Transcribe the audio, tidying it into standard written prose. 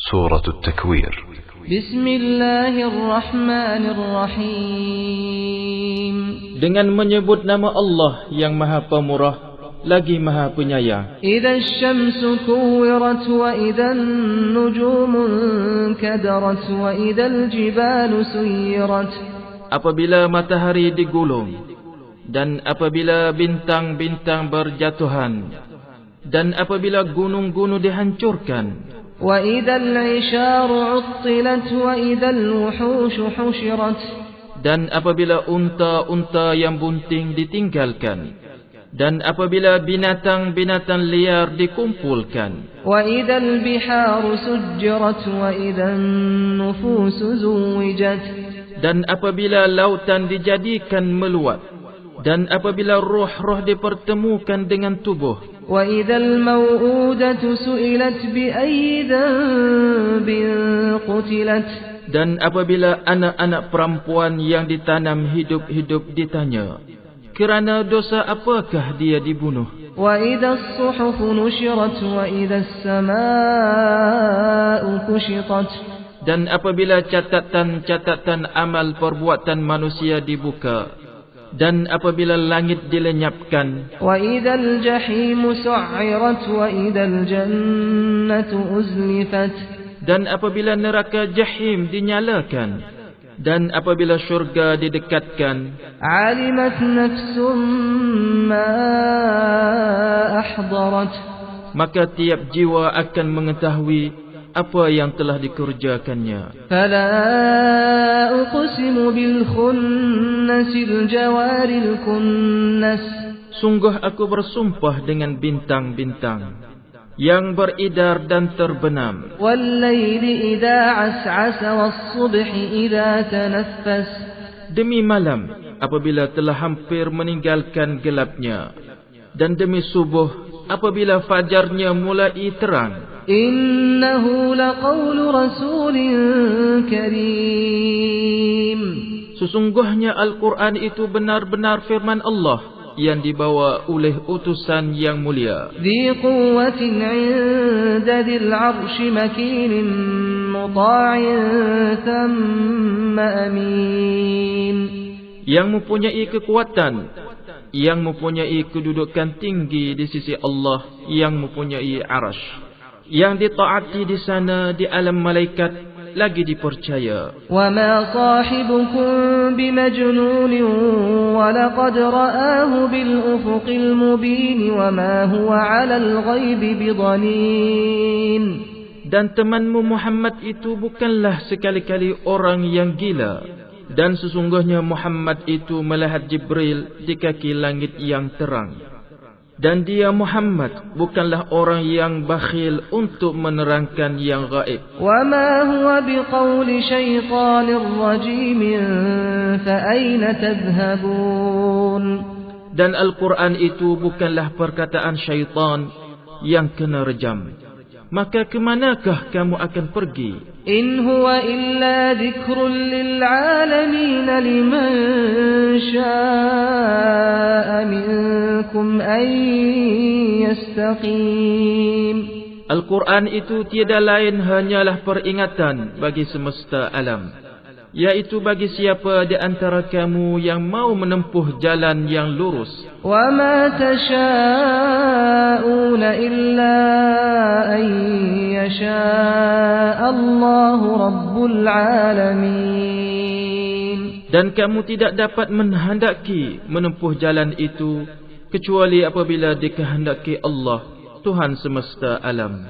سورة التكوير. بسم الله الرحمن الرحيم. Dengan menyebut nama Allah yang Maha Pemurah lagi Maha Penyayang. إذا الشمس كورت وإذا النجوم انكدرت وإذا الجبال سيرت. Apabila matahari digulung dan apabila bintang-bintang berjatuhan dan apabila gunung-gunung dihancurkan. وإذا العشار عطلت وإذا الوحوش حشرت. Dan apabila unta-unta yang bunting ditinggalkan dan apabila binatang-binatang liar dikumpulkan. وإذا البحار سجرت وإذا النفوس زوجت. Dan apabila lautan dijadikan meluap dan apabila roh-roh dipertemukan dengan tubuh. وإذا الموءودة سئلت بأي ذنب قتلت. Dan apabila anak-anak perempuan yang ditanam hidup-hidup ditanya, kerana dosa apakah dia dibunuh? وإذا الصحف نشرت وإذا السماء كشطت. Dan apabila catatan-catatan amal perbuatan manusia dibuka dan apabila langit dilenyapkan. وإذا الجحيم سعرت وإذا الجنة أزلفت. Dan apabila neraka jahim dinyalakan dan apabila syurga didekatkan. علمت نفس ما أحضرت. Maka tiap jiwa akan mengetahui apa yang telah dikerjakannya. فلا أقسم بالخنس الجوار الكنس. Sungguh aku bersumpah dengan bintang-bintang yang beredar dan terbenam. والليل إذا عسعس والصبح إذا تنفس. Demi malam apabila telah hampir meninggalkan gelapnya dan demi subuh apabila fajarnya mulai terang. إنه لقول رسول كريم. Sesungguhnya Al-Quran itu benar-benar firman Allah yang dibawa oleh utusan yang mulia. ذي قوة عند ذي العرش مكين مطاع ثم أمين. Yang mempunyai kekuatan, yang mempunyai kedudukan tinggi di sisi Allah, yang mempunyai arash, yang ditaati di sana di alam malaikat, lagi dipercaya. وما صاحبكم بمجنون ولقد رآه بالأفق المبين وما هو على الغيب بضنين. Dan temanmu Muhammad itu bukanlah sekali-kali orang yang gila. Dan sesungguhnya Muhammad itu melihat Jibril di kaki langit yang terang. Dan dia Muhammad bukanlah orang yang bakhil untuk menerangkan yang gaib. وما هو بقول شيطان رجيم فأين تذهبون. Dan Al-Quran itu bukanlah perkataan syaitan yang kena rejam. Maka kemanakah kamu akan pergi? إن هو إلا ذكر للعالمين لمن شاء منكم أن يستقيم. Al-Quran itu tiada lain hanyalah peringatan bagi semesta alam, yaitu bagi siapa di antara kamu yang mau menempuh jalan yang lurus. وما تشاءون إلا أن يشاء الله رب العالمين. Dan kamu tidak dapat menghendaki menempuh jalan itu kecuali apabila dikehendaki Allah, Tuhan semesta alam.